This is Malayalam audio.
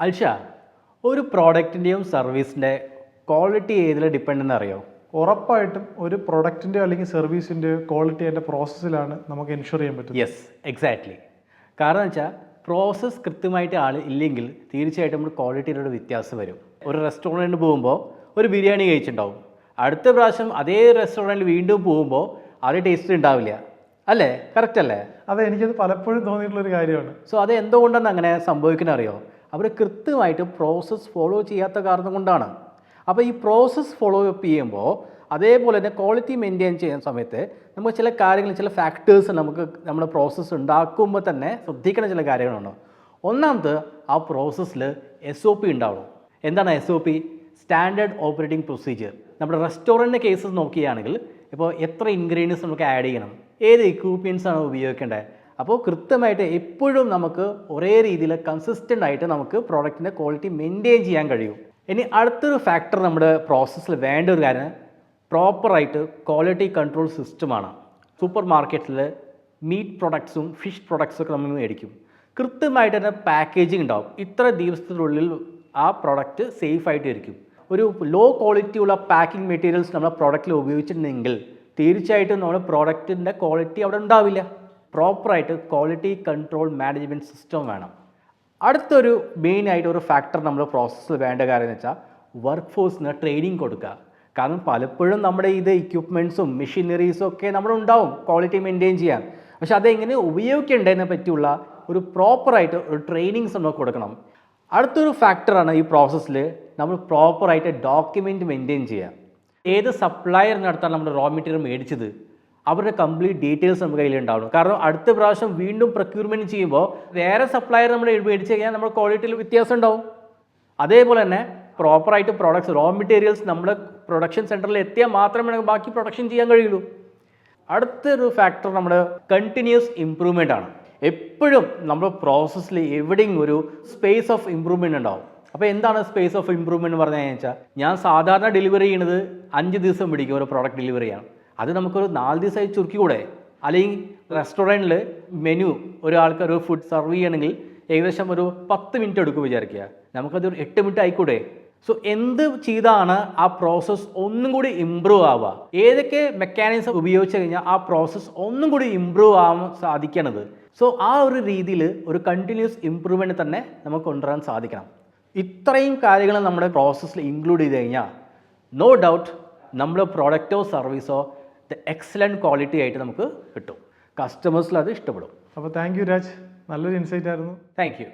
അൽഷ, ഒരു പ്രോഡക്റ്റിൻ്റെയും സർവീസിൻ്റെ ക്വാളിറ്റി ഏതിൽ ഡിപ്പെൻഡ് എന്ന് അറിയോ? ഉറപ്പായിട്ടും ഒരു പ്രൊഡക്റ്റിൻ്റെ അല്ലെങ്കിൽ സർവീസിൻ്റെ ക്വാളിറ്റി അതിൻ്റെ പ്രോസസ്സിലാണ് നമുക്ക് എൻഷുർ ചെയ്യാൻ പറ്റും. Yes, exactly. കാരണം എന്ന് വെച്ചാൽ പ്രോസസ്സ് കൃത്യമായിട്ട് ഇല്ലെങ്കിൽ തീർച്ചയായിട്ടും നമ്മൾ ക്വാളിറ്റിയിലൊരു വ്യത്യാസം വരും. ഒരു റെസ്റ്റോറൻറ്റിൽ പോകുമ്പോൾ ഒരു ബിരിയാണി കഴിച്ചിട്ടുണ്ടാവും, അടുത്ത പ്രാവശ്യം അതേ റെസ്റ്റോറൻറ്റിൽ വീണ്ടും പോകുമ്പോൾ അതേ ടേസ്റ്റ് ഉണ്ടാവില്ല, അല്ലേ? കറക്റ്റ് അല്ലേ? അതെ, എനിക്കത് പലപ്പോഴും തോന്നിയിട്ടുള്ളൊരു കാര്യമാണ്. സോ അത് എന്തുകൊണ്ടാണ് അങ്ങനെ സംഭവിക്കുന്നത് അറിയോ? അവർ കൃത്യമായിട്ട് പ്രോസസ്സ് ഫോളോ ചെയ്യാത്ത കാരണം കൊണ്ടാണ്. അപ്പോൾ ഈ പ്രോസസ്സ് ഫോളോ അപ്പ് ചെയ്യുമ്പോൾ അതേപോലെ തന്നെ ക്വാളിറ്റി മെയിൻറ്റെയിൻ ചെയ്യുന്ന സമയത്ത് നമുക്ക് ചില കാര്യങ്ങൾ, ചില ഫാക്ടേഴ്സ് നമുക്ക് നമ്മുടെ പ്രോസസ്സ് ഉണ്ടാക്കുമ്പോൾ തന്നെ ശ്രദ്ധിക്കുന്ന ചില കാര്യങ്ങളുണ്ട്. ഒന്നാമത്, ആ പ്രോസസ്സിൽ SOP ഉണ്ടാവണം. എന്താണ് SOP? Standard operating procedure. നമ്മുടെ റെസ്റ്റോറൻറ്റ് കേസസ് നോക്കുകയാണെങ്കിൽ ഇപ്പോൾ എത്ര ഇൻഗ്രീഡിയൻസ് നമുക്ക് ആഡ് ചെയ്യണം, ഏത് എക്യൂപ്മെൻറ്റ്സ് ആണ് ഉപയോഗിക്കേണ്ടത്, അപ്പോൾ കൃത്യമായിട്ട് എപ്പോഴും നമുക്ക് ഒരേ രീതിയിൽ കൺസിസ്റ്റൻ്റ് ആയിട്ട് നമുക്ക് പ്രോഡക്റ്റിൻ്റെ ക്വാളിറ്റി മെയിൻറ്റെയിൻ ചെയ്യാൻ കഴിയും. ഇനി അടുത്തൊരു ഫാക്ടർ നമ്മുടെ പ്രോസസ്സിൽ വേണ്ട ഒരു കാര്യം പ്രോപ്പറായിട്ട് ക്വാളിറ്റി കൺട്രോൾ സിസ്റ്റമാണ്. സൂപ്പർ മാർക്കറ്റിൽ മീറ്റ് പ്രൊഡക്ട്സും ഫിഷ് പ്രൊഡക്ട്സും ഒക്കെ നമ്മൾ മേടിക്കും. കൃത്യമായിട്ട് തന്നെ പാക്കേജിങ് ഉണ്ടാവും. ഇത്ര ദിവസത്തിനുള്ളിൽ ആ പ്രൊഡക്റ്റ് സേഫായിട്ട് ഇരിക്കും. ഒരു ലോ ക്വാളിറ്റി ഉള്ള പാക്കിംഗ് മെറ്റീരിയൽസ് നമ്മുടെ പ്രോഡക്റ്റിൽ ഉപയോഗിച്ചിട്ടുണ്ടെങ്കിൽ തീർച്ചയായിട്ടും നമ്മുടെ പ്രോഡക്റ്റിൻ്റെ ക്വാളിറ്റി അവിടെ ഉണ്ടാവില്ല. പ്രോപ്പറായിട്ട് ക്വാളിറ്റി കൺട്രോൾ മാനേജ്മെൻറ്റ് സിസ്റ്റം വേണം. അടുത്തൊരു മെയിനായിട്ട് ഒരു ഫാക്ടർ നമ്മൾ പ്രോസസ്സിൽ വേണ്ട കാര്യം എന്ന് വെച്ചാൽ വർക്ക് ഫോഴ്സിന് ട്രെയിനിങ് കൊടുക്കുക. കാരണം പലപ്പോഴും നമ്മുടെ ഇത് എക്യുപ്മെൻറ്റ്സും മെഷീനറീസും ഒക്കെ നമ്മളുണ്ടാവും ക്വാളിറ്റി മെയിൻറ്റെയിൻ ചെയ്യാൻ. പക്ഷെ അതെങ്ങനെ ഉപയോഗിക്കേണ്ടതിനെ പറ്റിയുള്ള ഒരു പ്രോപ്പറായിട്ട് ഒരു ട്രെയിനിങ്സ് നമ്മൾ കൊടുക്കണം. അടുത്തൊരു ഫാക്ടറാണ് ഈ പ്രോസസ്സിൽ നമ്മൾ പ്രോപ്പറായിട്ട് ഡോക്യുമെൻറ്റ് മെയിൻറ്റെയിൻ ചെയ്യുക. ഏത് സപ്ലയറിൻ്റെ അടുത്താണ് നമ്മൾ റോ മെറ്റീരിയൽ മേടിച്ചത്, അവരുടെ കംപ്ലീറ്റ് ഡീറ്റെയിൽസ് നമ്മുടെ കയ്യിലുണ്ടാവണം. കാരണം അടുത്ത പ്രാവശ്യം വീണ്ടും പ്രൊക്യൂർമെൻറ്റ് ചെയ്യുമ്പോൾ വേറെ സപ്ലയർ നമ്മൾ മേടിച്ച് കഴിഞ്ഞാൽ നമ്മുടെ ക്വാളിറ്റിയിൽ വ്യത്യാസം ഉണ്ടാവും. അതേപോലെ തന്നെ പ്രോപ്പറായിട്ട് പ്രോഡക്ട്സ് റോ മെറ്റീരിയൽസ് നമ്മുടെ പ്രൊഡക്ഷൻ സെൻറ്ററിൽ എത്തിയാൽ മാത്രമേ നമുക്ക് ബാക്കി പ്രൊഡക്ഷൻ ചെയ്യാൻ കഴിയുള്ളൂ. അടുത്തൊരു ഫാക്ടർ നമ്മുടെ കണ്ടിന്യൂസ് ഇമ്പ്രൂവ്മെൻ്റ് ആണ്. എപ്പോഴും നമ്മുടെ പ്രോസസ്സിൽ എവിടെയും ഒരു സ്പേസ് ഓഫ് ഇമ്പ്രൂവ്മെൻ്റ് ഉണ്ടാവും. അപ്പോൾ എന്താണ് സ്പേസ് ഓഫ് ഇമ്പ്രൂവ്മെൻറ്റ് എന്ന് പറഞ്ഞു കഴിഞ്ഞാൽ, ഞാൻ സാധാരണ ഡെലിവറി ചെയ്യുന്നത് 5 ദിവസം പിടിക്കും ഒരു പ്രോഡക്റ്റ് ഡെലിവറി ചെയ്യാൻ. അത് നമുക്കൊരു 4 ദിവസമായി ചുരുക്കിക്കൂടെ? അല്ലെങ്കിൽ റെസ്റ്റോറൻറ്റിൽ മെനു ഒരാൾക്ക് ഒരു ഫുഡ് സർവ് ചെയ്യണമെങ്കിൽ ഏകദേശം ഒരു 10 മിനിറ്റ് എടുക്കും വിചാരിക്കുക, നമുക്കത് ഒരു 8 മിനിറ്റ് ആയിക്കൂടെ? സോ എന്ത് ചെയ്താണ് ആ പ്രോസസ്സ് ഒന്നും കൂടി ഇമ്പ്രൂവ് ആവുക? ഏതൊക്കെ മെക്കാനിസം ഉപയോഗിച്ച് കഴിഞ്ഞാൽ ആ പ്രോസസ്സ് ഒന്നും കൂടി ഇമ്പ്രൂവ് ആവാൻ സാധിക്കണത്? സോ ആ ഒരു രീതിയിൽ ഒരു കണ്ടിന്യൂസ് ഇമ്പ്രൂവ്മെൻറ്റ് തന്നെ നമുക്ക് കൊണ്ടുവരാൻ സാധിക്കണം. ഇത്രയും കാര്യങ്ങൾ നമ്മുടെ പ്രോസസ്സിൽ ഇൻക്ലൂഡ് ചെയ്ത് കഴിഞ്ഞാൽ നോ ഡൗട്ട് നമ്മുടെ പ്രോഡക്റ്റോ സർവീസോ എക്സലൻറ്റ് ക്വാളിറ്റി ആയിട്ട് നമുക്ക് കിട്ടും. കസ്റ്റമേഴ്സിൽ അത് ഇഷ്ടപ്പെടും. അപ്പോൾ താങ്ക് യു രാജ്, നല്ലൊരു ഇൻസൈറ്റ് ആയിരുന്നു. Thank you.